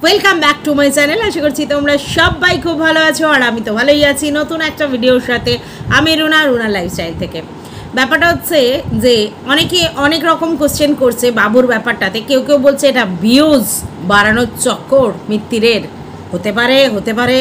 Welcome back to my channel. আশা করছি তোমরা সবাই খুব ভালো আছো, আর আমি তো ভালোই আছি। নতুন একটা ভিডিওর সাথে আমি রুনা লাইফস্টাইল থেকে। ব্যাপারটা হচ্ছে যে অনেকে অনেক রকম কোশ্চেন করছে বাবুর ব্যাপারটাতে। কেউ কেউ বলছে এটা ভিউজ বাড়ানোর চক্কর মিত্তিরের, হতে পারে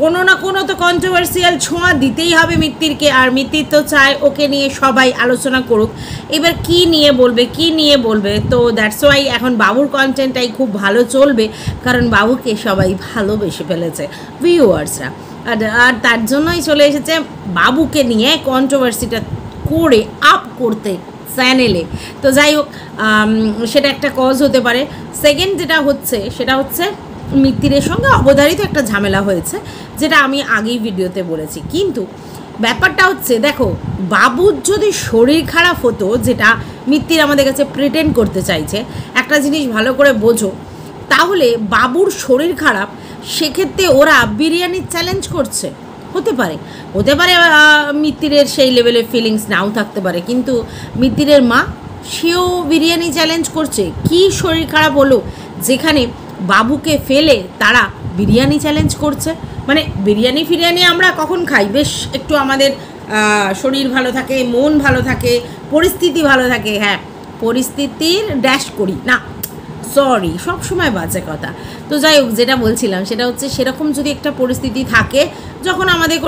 কোনো না কোনো তো কন্ট্রোভার্সিয়াল ছোঁয়া দিতেই হবে মিত্তিরকে, আর মিত্তির তো চায় ওকে নিয়ে সবাই আলোচনা করুক। এবার কি নিয়ে বলবে তো দ্যাটস ওয়াই এখন বাবুর কন্টেন্টটাই খুব ভালো চলবে, কারণ বাবুকে সবাই ভালোবেসে ফেলেছে ভিউয়ার্সরা, আর তার জন্যই চলে এসেছে বাবুকে নিয়ে কন্ট্রোভার্সিটা করে আপ করতে চ্যানেলে। তো যাই হোক, সেটা একটা কজ হতে পারে। সেকেন্ড যেটা হচ্ছে সেটা হচ্ছে মিত্তিরের সঙ্গে অবধারিত একটা ঝামেলা হয়েছে, যেটা আমি আগেই ভিডিওতে বলেছি। কিন্তু ব্যাপারটা হচ্ছে, দেখো, বাবুর যদি শরীর খারাপ হতো, যেটা মিত্তির আমাদের কাছে প্রিটেন্ড করতে চাইছে, একটা জিনিস ভালো করে বোঝো, তাহলে বাবুর শরীর খারাপ, সেক্ষেত্রে ওরা বিরিয়ানির চ্যালেঞ্জ করছে। হতে পারে মিত্তিরের সেই লেভেলের ফিলিংস নাও থাকতে পারে, কিন্তু মিত্তিরের মা সেও বিরিয়ানি চ্যালেঞ্জ করছে। কি শরীর খারাপ হলো যেখানে বাবুকে ফেলে তারা বিরিয়ানি চ্যালেঞ্জ করছে? মানে বিরিয়ানি আমরা কখন খাই? বেশ একটু আমাদের শরীর ভালো থাকে, মন ভালো থাকে, পরিস্থিতি ভালো থাকে। হ্যাঁ, পরিস্থিতির ড্যাশ করি না, সরি, সবসময় বাজে কথা। তো যাই হোক, যেটা বলছিলাম সেটা হচ্ছে, সেরকম যদি একটা পরিস্থিতি থাকে যখন আমাদের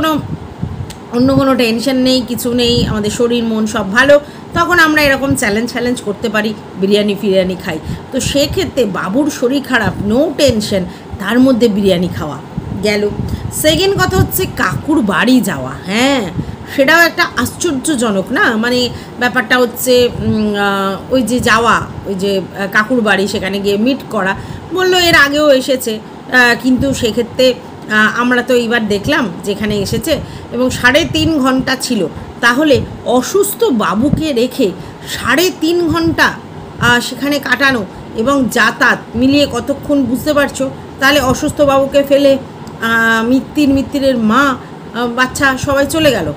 অন্য কোনো টেনশন নেই, কিছু নেই, আমাদের শরীর মন সব ভালো, তখন আমরা এরকম চ্যালেঞ্জ করতে পারি, বিরিয়ানি খাই। তো সেক্ষেত্রে বাবুর শরীর খারাপ, নো টেনশন, তার মধ্যে বিরিয়ানি খাওয়া গেল। সেকেন্ড কথা হচ্ছে কাকুর বাড়ি যাওয়া। হ্যাঁ, সেটাও একটা আশ্চর্যজনক না? মানে ব্যাপারটা হচ্ছে ওই যে যাওয়া, ওই যে কাকুর বাড়ি, সেখানে গিয়ে মিট করা, বললো এর আগেও এসেছে, কিন্তু সেক্ষেত্রে আমরা তো এইবার দেখলাম যেখানে এসেছে এবং 3.5 ঘন্টা ছিল। তাহলে অসুস্থ বাবুকে রেখে 3.5 ঘন্টা সেখানে কাটানো এবং যাতায়াত মিলিয়ে কতক্ষণ বুঝতে পারছো? তাহলে অসুস্থ বাবুকে ফেলে মিত্তিরের মা, বাচ্চা সবাই চলে গেল,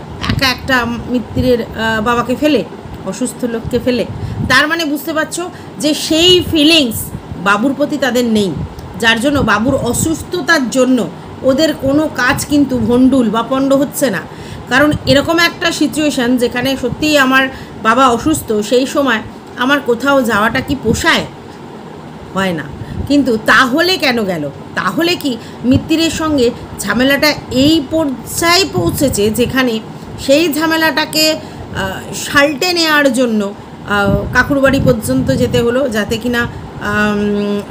একটা মিত্তিরের বাবাকে ফেলে, অসুস্থ লোককে ফেলে। তার মানে বুঝতে পারছো যে সেই ফিলিংস বাবুর প্রতি তাদের নেই, যার জন্য বাবুর অসুস্থতার জন্য ওদের কোনো কাজ কিন্তু ভণ্ডুল বা পণ্ড হচ্ছে না। কারণ এরকম একটা সিচুয়েশান যেখানে সত্যিই আমার বাবা অসুস্থ, সেই সময় আমার কোথাও যাওয়াটা কি পোষায়? হয় না। কিন্তু তাহলে কেন গেল? তাহলে কি মিত্তিরের সঙ্গে ঝামেলাটা এই পর্যায়ে পৌঁছেছে যেখানে সেই ঝামেলাটাকে সাল্টে নেওয়ার জন্য কাকুর বাড়ি পর্যন্ত যেতে হলো, যাতে কিনা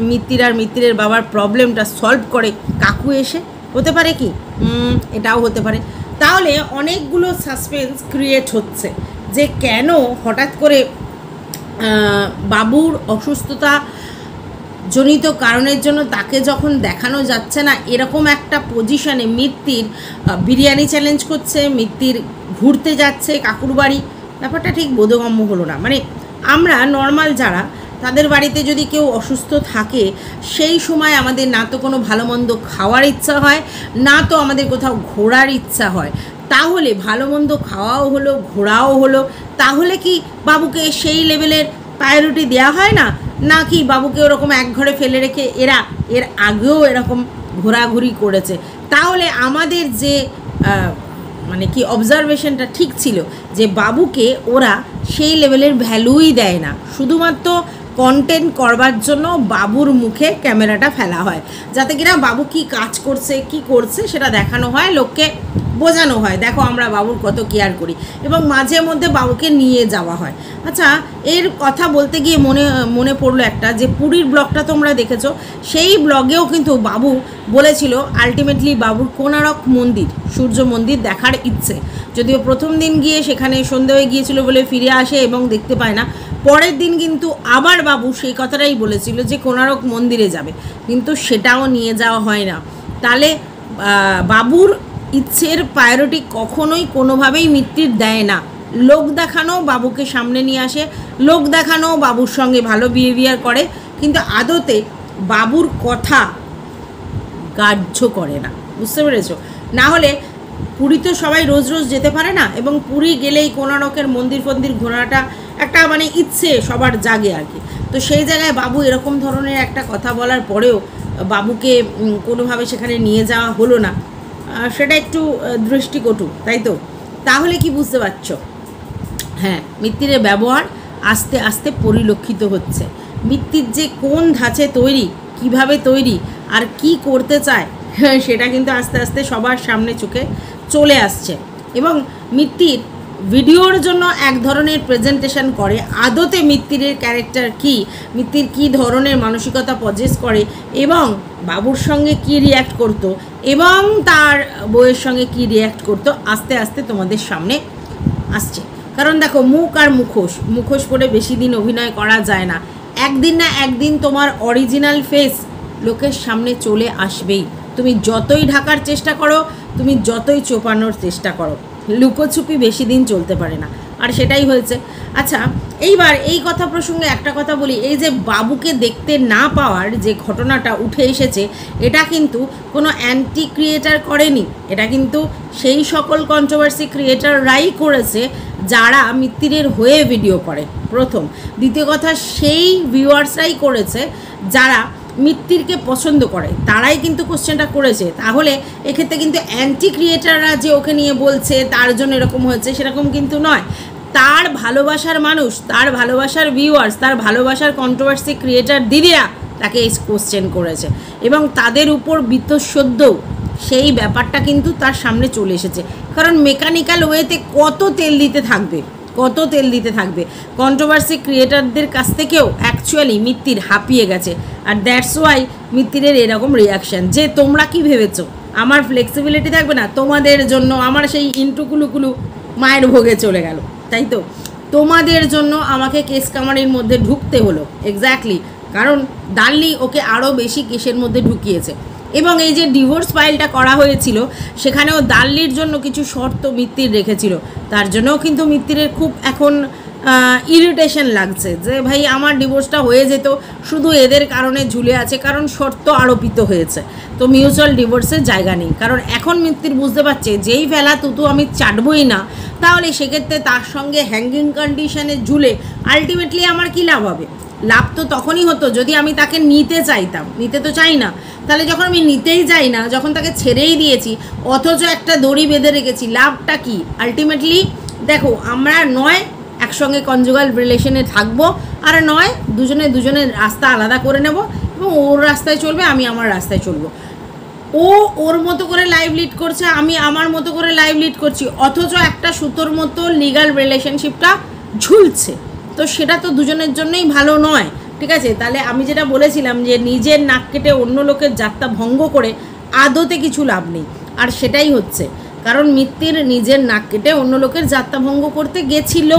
মিত্তিরের বাবার প্রবলেমটা সলভ করে কাকু এসে? হতে পারে কি? এটাও হতে পারে। তাহলে অনেকগুলো সাসপেন্স ক্রিয়েট হচ্ছে যে কেন হঠাৎ করে বাবুর অসুস্থতা জনিত কারণের জন্য তাকে যখন দেখানো যাচ্ছে না, এরকম একটা পজিশানে মিত্তির বিরিয়ানি চ্যালেঞ্জ করছে, মিত্তির ঘুরতে যাচ্ছে কাকুর বাড়ি। ব্যাপারটা ঠিক বোধগম্য হলো না। মানে আমরা নর্মাল যারা, তাদের বাড়িতে যদি কেউ অসুস্থ থাকে, সেই সময় আমাদের না তো কোনো ভালো মন্দ খাওয়ার ইচ্ছা হয়, না তো আমাদের কোথাও ঘোরার ইচ্ছা হয়। তাহলে ভালো মন্দ খাওয়াও হলো, ঘোরাও হলো, তাহলে কি বাবুকে সেই লেভেলের প্রায়োরিটি দেওয়া হয় না? নাকি বাবুকে ওরকম এক ঘরে ফেলে রেখে এর আগেও এরকম ঘোরাঘুরি করেছে? তাহলে আমাদের যে মানে কি অবজারভেশনটা ঠিক ছিল যে বাবুকে ওরা সেই লেভেলের ভ্যালুই দেয় না, শুধুমাত্র কন্টেন্ট করবার জন্য বাবুর মুখে ক্যামেরাটা ফেলা হয়, যাতে কিনা বাবু কি কাজ করছে, কি করছে সেটা দেখানো হয়, লোককে বোঝানো হয়, দেখো আমরা বাবুর কত কেয়ার করি, এবং মাঝে মধ্যে বাবুকে নিয়ে যাওয়া হয়। আচ্ছা, এর কথা বলতে গিয়ে মনে পড়লো একটা, যে পুরীর ব্লগটা তোমরা দেখেছো, সেই ব্লগেও কিন্তু বাবু বলেছিল আলটিমেটলি বাবুর কোণারক মন্দির, সূর্য মন্দির দেখার ইচ্ছে। যদিও প্রথম দিন গিয়ে সেখানে সন্ধে হয়ে গিয়েছিল বলে ফিরে আসে এবং দেখতে পায় না, পরের দিন কিন্তু আবার বাবু সেই কথাটাই বলেছিল যে কোণারক মন্দিরে যাবে, কিন্তু সেটাও নিয়ে যাওয়া হয় না। তাহলে বাবুর ইচ্ছের প্রায়োরিটি কখনোই কোনোভাবেই মিত্তির দেয় না। লোক দেখানো বাবুকে সামনে নিয়ে আসে, লোক দেখানো বাবুর সঙ্গে ভালো বিহেভিয়ার করে, কিন্তু আদতে বাবুর কথা গ্রাহ্য করে না। বুঝতে পেরেছো? না হলে পুরী তো সবাই রোজ যেতে পারে না, এবং পুরী গেলেই কোণারকের মন্দির ঘোরাটা একটা মানে ইচ্ছে সবার জাগে আর কি। তো সেই জায়গায় বাবু এরকম ধরনের একটা কথা বলার পরেও বাবুকে কোনোভাবে সেখানে নিয়ে যাওয়া হলো না, সেটা একটু দৃষ্টিকটু, তাই তো? তাহলে কি বুঝতে পারছো? হ্যাঁ, মিত্তিরের ব্যবহার আস্তে আস্তে পরিলক্ষিত হচ্ছে। মিত্তির যে কোন ধাঁচে তৈরি, কিভাবে তৈরি, আর কি করতে চায় সেটা কিন্তু আস্তে আস্তে সবার সামনে চোখে চলে আসছে। এবং মিত্তির ভিডিওর জন্য এক ধরনের প্রেজেন্টেশন করে, আদতে মিত্তিরের ক্যারেক্টার কি, মিত্তির কি ধরনের মানসিকতা পজেস করে, এবং বাবুর সঙ্গে কি রিয়্যাক্ট করত, এবং তার বউয়ের সঙ্গে কি রিয়্যাক্ট করত, আস্তে আস্তে তোমাদের সামনে আসছে। কারণ দেখো, মুখ আর মুখোশ পরে বেশি দিন অভিনয় করা যায় না। একদিন না একদিন তোমার অরিজিনাল ফেস লোকের সামনে চলে আসবেই। তুমি যতই ঢাকার চেষ্টা করো, তুমি যতই চোপানোর চেষ্টা করো, লুকোছুপি বেশি দিন চলতে পারে না, আর সেটাই হয়েছে। আচ্ছা, এইবার এই কথা প্রসঙ্গে একটা কথা বলি, এই যে বাবুকে দেখতে না পাওয়ার যে ঘটনাটা উঠে এসেছে, এটা কিন্তু কোনো অ্যান্টি ক্রিয়েটার করেনি, এটা কিন্তু সেই সকল কন্ট্রোভার্সি ক্রিয়েটাররাই করেছে যারা মিত্তিরের হয়ে ভিডিও করে, প্রথম। দ্বিতীয় কথা, সেই ভিউয়ার্সরাই করেছে যারা মিত্তিরকে পছন্দ করে, তারাই কিন্তু কোশ্চেনটা করেছে। তাহলে এক্ষেত্রে কিন্তু অ্যান্টি ক্রিয়েটাররা যে ওকে নিয়ে বলছে তার জন্য এরকম হয়েছে, সেরকম কিন্তু নয়। তার ভালোবাসার মানুষ, তার ভালোবাসার ভিউয়ার্স, তার ভালোবাসার কন্ট্রোভার্সি ক্রিয়েটার দিদিরা তাকে এই কোশ্চেন করেছে, এবং তাদের উপর বিতঃসদ্য সেই ব্যাপারটা কিন্তু তার সামনে চলে এসেছে। কারণ মেকানিক্যাল ওয়েতে কত তেল দিতে থাকবে, কত তেল দিতে থাকবে। কন্ট্রোভার্সি ক্রিয়েটারদের কাছ থেকেও অ্যাকচুয়ালি মিত্তির হাঁপিয়ে গেছে, আর দ্যাটস ওয়াই মিত্তিরের এরকম রিয়াকশান। যে তোমরা কি ভেবেছো আমার ফ্লেক্সিবিলিটি থাকবে না? তোমাদের জন্য আমার সেই ইন্টুকুলুকুলু মায়ের ভোগে চলে গেল, তাই তো? তোমাদের জন্য আমাকে কেস কামারির মধ্যে ঢুকতে হলো, এক্স্যাক্টলি। কারণ ডাললি ওকে আরও বেশি কেসের মধ্যে ঢুকিয়েছে। এবং এই যে ডিভোর্স ফাইলটা করা হয়েছিল, সেখানেও দাল্লির জন্য কিছু শর্ত মিত্তির রেখেছিল, তার জন্যও কিন্তু মিত্তিরের খুব এখন ইরিটেশন লাগছে যে ভাই আমার ডিভোর্সটা হয়ে যেত, শুধু এদের কারণে ঝুলে আছে, কারণ শর্ত আরোপিত হয়েছে। তো মিউচুয়াল ডিভোর্সের জায়গা নেই, কারণ এখন মিত্তির বুঝতে পারছে যেই ফেলা তুতু আমি চাটবই না, তাহলে সেক্ষেত্রে তার সঙ্গে হ্যাঙ্গিং কন্ডিশনে ঝুলে আলটিমেটলি আমার কী লাভ হবে? লাভ তো তখনই হতো যদি আমি তাকে নিতে চাইতাম, নিতে তো চাই না। তাহলে যখন আমি নিতেই চাই না, যখন তাকে ছেড়েই দিয়েছি, অথচ একটা দড়ি বেঁধে রেখেছি, লাভটা কি? আলটিমেটলি দেখো, আমরা নয় একসঙ্গে কনজুগাল রিলেশনে থাকবো, আর নয় দুজনের রাস্তা আলাদা করে নেব, এবং ওর রাস্তায় চলবে, আমি আমার রাস্তায় চলবো। ও ওর মতো করে লাইভ লিড করছে, আমি আমার মতো করে লাইভ লিড করছি, অথচ একটা সুতোর মতো লিগাল রিলেশনশিপটা ঝুলছে। তো সেটা তো দুজনের জন্যই ভালো নয়, ঠিক আছে? তাহলে আমি যেটা বলেছিলাম যে নিজের নাক কেটে অন্য লোকের যাত্রা ভঙ্গ করে আদতে কিছু লাভ নেই, আর সেটাই হচ্ছে। কারণ মিত্তির নিজের নাক কেটে অন্য লোকের যাত্রা ভঙ্গ করতে গেছিল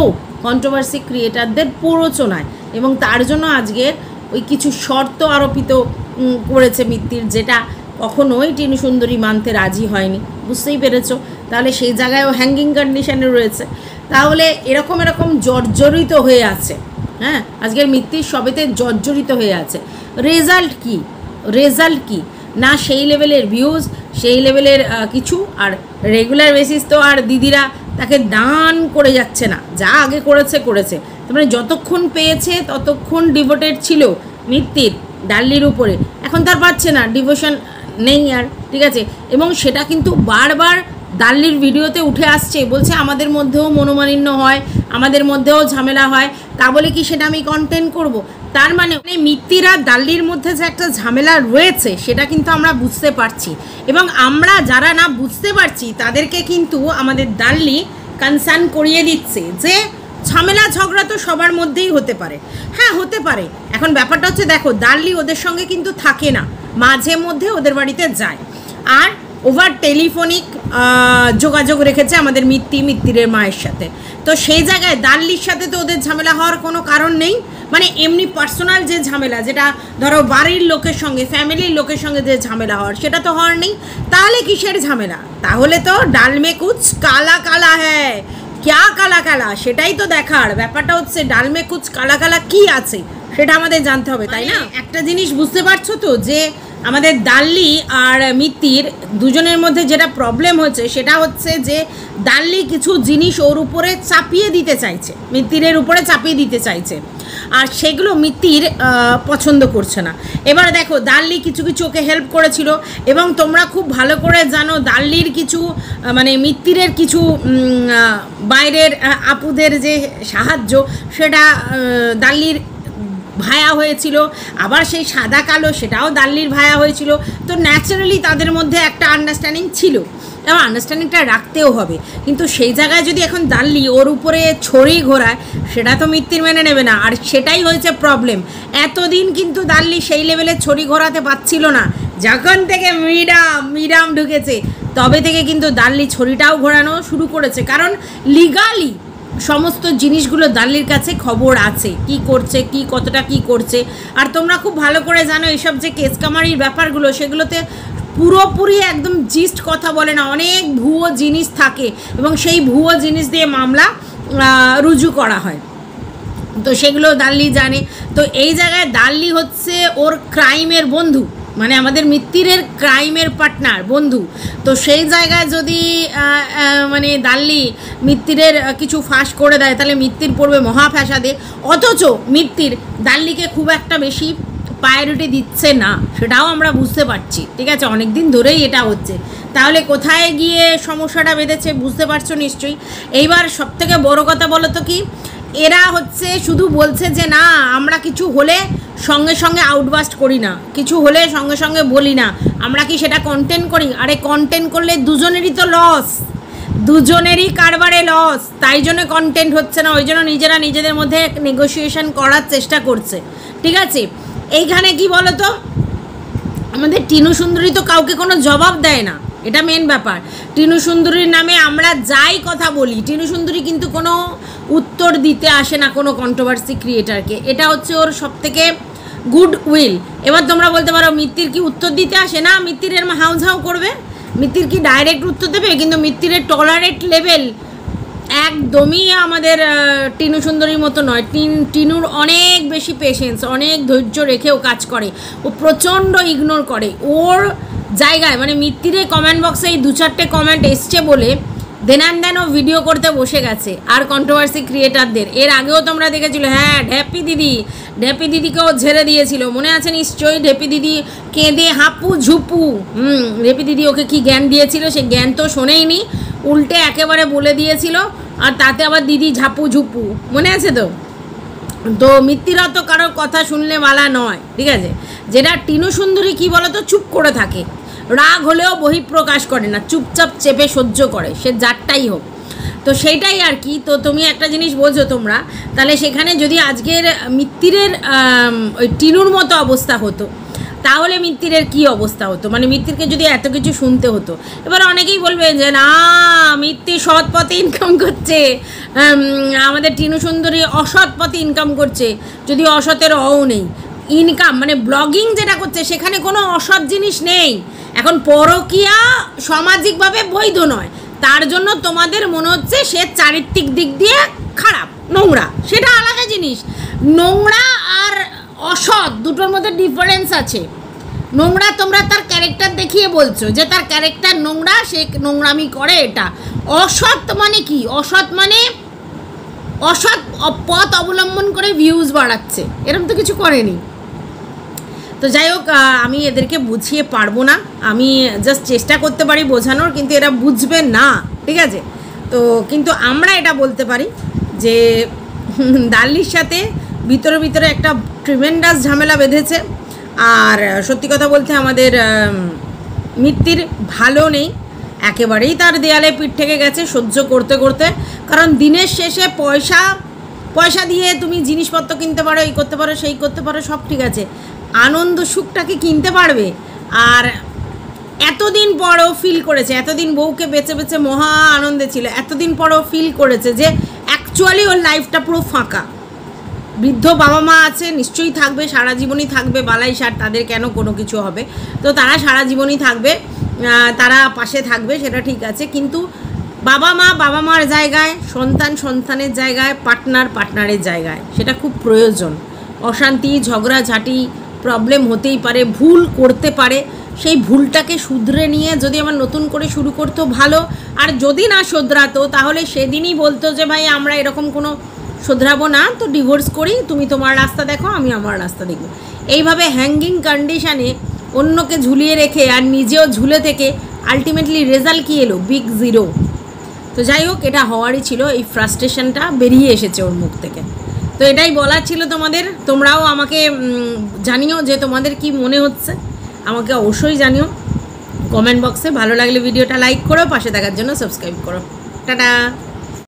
কন্ট্রোভার্সি ক্রিয়েটারদের প্ররোচনায়, এবং তার জন্য আজকের ওই কিছু শর্ত আরোপিত করেছে মিত্তির, যেটা কখনোই টিনু সুন্দরী মানতে রাজি হয়নি, বুঝতেই পেরেছো? তাহলে সেই জায়গায়ও হ্যাঙ্গিং কন্ডিশনে রয়েছে। তাহলে এরকম জর্জরিত হয়ে আছে, হ্যাঁ, আজকের মিত্তির সবেতে জর্জরিত হয়ে আছে। রেজাল্ট কি? না সেই লেভেলের ভিউজ, সেই লেভেলের কিছু, আর রেগুলার বেসিস তো আর দিদিরা তাকে দান করে যাচ্ছে না, যা আগে করেছে। তার মানে যতক্ষণ পেয়েছে ততক্ষণ ডিভোটেড ছিল মিত্তির ডাল্লির উপরে, এখন তার পাচ্ছে না, ডিভোশন নেই আর, ঠিক আছে? এবং সেটা কিন্তু বারবার ডাল্লির ভিডিওতে উঠে আসছে, বলছে আমাদের মধ্যেও মনোমালিন্য হয়, আমাদের মধ্যেও ঝামেলা হয়, তা বলে কি সেটা আমি কন্টেন্ট করব? তার মানে মিত্তির আর ডাল্লির মধ্যে যে একটা ঝামেলা রয়েছে সেটা কিন্তু আমরা বুঝতে পারছি, এবং আমরা যারা না বুঝতে পারছি তাদেরকে কিন্তু আমাদের ডাল্লি কনসার্ন করিয়ে দিচ্ছে যে ঝামেলা ঝগড়া তো সবার মধ্যেই হতে পারে। হ্যাঁ, হতে পারে। এখন ব্যাপারটা হচ্ছে, দেখো, ডাল্লি ওদের সঙ্গে কিন্তু থাকে না, মাঝে মধ্যে ওদের বাড়িতে যায়, আর ওভার টেলিফোনিক যোগাযোগ রেখেছে আমাদের মিত্তিরের মায়ের সাথে। তো সেই জায়গায় ডাল্লির সাথে তো ওদের ঝামেলা হওয়ার কোনো কারণ নেই। মানে এমনি পার্সোনাল যে ঝামেলা, যেটা ধরো বাড়ির লোকের সঙ্গে, ফ্যামিলির লোকের সঙ্গে যে ঝামেলা হওয়ার, সেটা তো হওয়ার নেই। তাহলে কিসের ঝামেলা? তাহলে তো ডাল মে কুছ কালা কালা হ্যায়, ক্যা কালা কালা, সেটাই তো দেখার। ব্যাপারটা হচ্ছে ডাল মে কুছ কালা কালা কী আছে সেটা আমাদের জানতে হবে, তাই না? একটা জিনিস বুঝতে পারছো তো, যে আমাদের দাল্লি আর মিত্তির দুজনের মধ্যে যেটা প্রবলেম হচ্ছে সেটা হচ্ছে যে দাল্লি কিছু জিনিস ওর উপরে চাপিয়ে দিতে চাইছে, মিত্তিরের উপরে চাপিয়ে দিতে চাইছে, আর সেগুলো মিত্তির পছন্দ করছে না। এবার দেখো দাল্লি কিছু কিছু ওকে হেল্প করেছিল, এবং তোমরা খুব ভালো করে জানো দাল্লির কিছু মানে মিত্তিরের কিছু বাইরের আপুদের যে সাহায্য সেটা দাল্লির ভায়া হয়েছিল, আবার সেই সাদা কালো সেটাও দাল্লির ভায়া হয়েছিল। তো ন্যাচারালি তাদের মধ্যে একটা আন্ডারস্ট্যান্ডিং ছিল, এবং আন্ডারস্ট্যান্ডিংটা রাখতেও হবে। কিন্তু সেই জায়গায় যদি এখন দাল্লি ওর উপরে ছড়ি ঘোরায় সেটা তো মিত্তির মেনে নেবে না, আর সেটাই হয়েছে প্রবলেম। এতদিন কিন্তু দাল্লি সেই লেভেলে ছড়ি ঘোরাতে পারছিল না, যখন থেকে মিরাম ঢুকেছে তবে থেকে কিন্তু দাল্লি ছড়িটাও ঘোরানো শুরু করেছে, কারণ লিগালি সমস্ত জিনিসগুলো দাল্লির কাছে খবর আছে, কি করছে, কি কতটা কি করছে। আর তোমরা খুব ভালো করে জানো এইসব যে কেস কামারির ব্যাপারগুলো সেগুলোতে পুরোপুরি একদম জিস্ট কথা বলে না, অনেক ভুয়ো জিনিস থাকে, এবং সেই ভুয়ো জিনিস দিয়ে মামলা রুজু করা হয়, তো সেগুলো দাল্লি জানে। তো এই জায়গায় দাল্লি হচ্ছে ওর ক্রাইমের বন্ধু, মানে আমাদের মিত্তিরের ক্রাইমের পার্টনার, বন্ধু। তো সেই জায়গায় যদি মানে দাল্লি মিত্তিরের কিছু ফাঁস করে দেয় তাহলে মিত্তির পড়বে মহা ফ্যাসাদে, অথচ মিত্তির দাল্লিকে খুব একটা বেশি প্রায়োরিটি দিচ্ছে না, সেটাও আমরা বুঝতে পারছি, ঠিক আছে, অনেক দিন ধরেই এটা হচ্ছে। তাহলে কোথায় গিয়ে সমস্যাটা বেঁধেছে বুঝতে পারছো নিশ্চয়ই। এইবার সবথেকে বড় কথা বলো তো কি, এরা হচ্ছে শুধু বলছে যে না আমরা কিছু হলে সঙ্গে সঙ্গে আউটবাস্ট করি না, কিছু হলে সঙ্গে সঙ্গে বলি না, আমরা কি সেটা কন্টেন্ট করি? আরে কন্টেন্ট করলে দুজনেরই তো লস, দুজনেরই কারবারে লস, তাই জন্য কন্টেন্ট হচ্ছে না, ওই জন্য নিজেরা নিজেদের মধ্যে নেগোসিয়েশন করার চেষ্টা করছে, ঠিক আছে। এইখানে কি বলো তো, আমাদের টিনু সুন্দরী তো কাউকে কোনো জবাব দেয় না, এটা মেন ব্যাপার। টিনু সুন্দরীর নামে আমরা যাই কথা বলি, টিনু সুন্দরী কিন্তু কোনো উত্তর দিতে আসে না কোনো কন্ট্রোভার্সি ক্রিয়েটারকে, এটা হচ্ছে ওর সবথেকে গুড উইল। এবার তোমরা বলতে পারো মিত্তির কি উত্তর দিতে আসে না, মিত্তিরের হাউঝাউ করবে, মিত্তির কি ডাইরেক্ট উত্তর দেবে? কিন্তু মিত্তিরের টলারেট লেভেল একদমই আমাদের টিনু সুন্দরীর মতো নয়। টিনুর অনেক বেশি পেশেন্স, অনেক ধৈর্য রেখেও কাজ করে, ও প্রচণ্ড ইগনোর করে ওর জায়গায়। মানে মিত্তিরের কমেন্ট বক্সে এই 2-4টে কমেন্ট এসছে বলে দেন অ্যান্ড দেন ও ভিডিও করতে বসে গেছে, আর কন্ট্রোভার্সি ক্রিয়েটারদের। এর আগেও তোমরা দেখেছিল, হ্যাঁ ঢ্যাপি দিদিকেও ঝেড়ে দিয়েছিল, মনে আছে নিশ্চয়ই? ঢ্যাপি দিদি কেঁদে হাঁপু ঝুপু, ঢ্যাপি দিদি ওকে কি জ্ঞান দিয়েছিল, সে জ্ঞান তো শোনেইনি, উল্টে একেবারে বলে দিয়েছিল, আর তাতে আবার দিদি ঝাপু ঝুপু, মনে আছে তো? তো মিত্তিরা তো কারোর কথা শুনলে মালা নয়, ঠিক আছে। যেটা টিনু সুন্দরী কী বলো তো, চুপ করে থাকে, রাগ হলেও বহিঃপ্রকাশ করে না, চুপচাপ চেপে সহ্য করে, সে যারটাই হোক। তো সেইটাই আর কি। তো তুমি একটা জিনিস বোঝো তোমরা, তাহলে সেখানে যদি আজকের মিত্তিরের ওই টিনুর মতো অবস্থা হতো তাহলে মিত্তিরের কী অবস্থা হতো, মানে মিত্তিরকে যদি এত কিছু শুনতে হতো। এবার অনেকেই বলবে যে না মিত্তির সৎ পথে ইনকাম করছে, আমাদের টিনু সুন্দরী অসৎ পথে ইনকাম করছে, যদি অসতের অও নেই। ইনকাম মানে ব্লগিং যেটা করছে সেখানে কোনো অসৎ জিনিস নেই। এখন পরকীয়া সামাজিকভাবে বৈধ নয়, তার জন্য তোমাদের মনে হচ্ছে সে চারিত্রিক দিক দিয়ে খারাপ, নোংরা, সেটা আলাদা জিনিস। নোংরা আর অসৎ দুটোর মধ্যে ডিফারেন্স আছে। নোংরা তোমরা তার ক্যারেক্টার দেখিয়ে বলছো যে তার ক্যারেক্টার নোংরা, সে নোংরামি করে, এটা। অসৎ মানে কি? অসৎ মানে অসৎ পথ অবলম্বন করে ভিউজ বাড়াচ্ছে, এরকম তো কিছু করেনি। তো যাই হোক, আমি এদেরকে বুঝিয়ে পারবো না, আমি জাস্ট চেষ্টা করতে পারি বোঝানোর, কিন্তু এরা বুঝবে না, ঠিক আছে। তো কিন্তু আমরা এটা বলতে পারি যে দাল্লির সাথে ভিতরে একটা ট্রিমেন্ডাস ঝামেলা বেঁধেছে। আর সত্যি কথা বলতে আমাদের মিত্তির ভালো নেই, একেবারেই তার দেয়ালে পিঠ থেকে গেছে সহ্য করতে করতে। কারণ দিনের শেষে পয়সা দিয়ে তুমি জিনিসপত্র কিনতে পারো, এই করতে পারো, সেই করতে পারো, সব ঠিক আছে, আনন্দ সুখটাকে কিনতে পারবে? আর এতদিন পরও ফিল করেছে, এতদিন বউকে বেঁচে বেঁচে মহা আনন্দে ছিল, এতদিন পরও ফিল করেছে যে অ্যাকচুয়ালি ওর লাইফটা পুরো ফাঁকা। বৃদ্ধ বাবা মা আছে, নিশ্চয়ই থাকবে, সারা জীবনই থাকবে, বালাই সার, তাদের কেন কোনো কিছু হবে, তো তারা সারা জীবনই থাকবে, তারা পাশে থাকবে, সেটা ঠিক আছে। কিন্তু বাবা মার জায়গায়, সন্তানের জায়গায়, পার্টনারের জায়গায়, সেটা খুব প্রয়োজন। অশান্তি ঝগড়াঝাঁটি প্রবলেম হতেই পারে, ভুল করতে পারে, সেই ভুলটাকে শুধরে নিয়ে যদি আমার নতুন করে শুরু করতো ভালো, আর যদি না শোধরাতো তাহলে সেদিনই বলতো যে ভাই আমরা এরকম কোনো শোধরাবো না, তো ডিভোর্স করি, তুমি তোমার রাস্তা দেখো, আমি আমার রাস্তা দেখব। এইভাবে হ্যাঙ্গিং কন্ডিশানে অন্যকে ঝুলিয়ে রেখে আর নিজেও ঝুলে থেকে আলটিমেটলি রেজাল্ট কী এলো? Big zero. তো যাই হোক, এটা হওয়ারই ছিল, এই ফ্রাস্ট্রেশনটা বেরিয়ে এসেছে ওর মুখ থেকে। তো এটাই বলার ছিল তোমাদের। তোমরাও আমাকে জানিও যে তোমাদের কি মনে হচ্ছে, আমাকে অবশ্যই জানিও কমেন্ট বক্সে। ভালো লাগলে ভিডিওটা লাইক করো, পাশে থাকার জন্য সাবস্ক্রাইব করো। টাটা।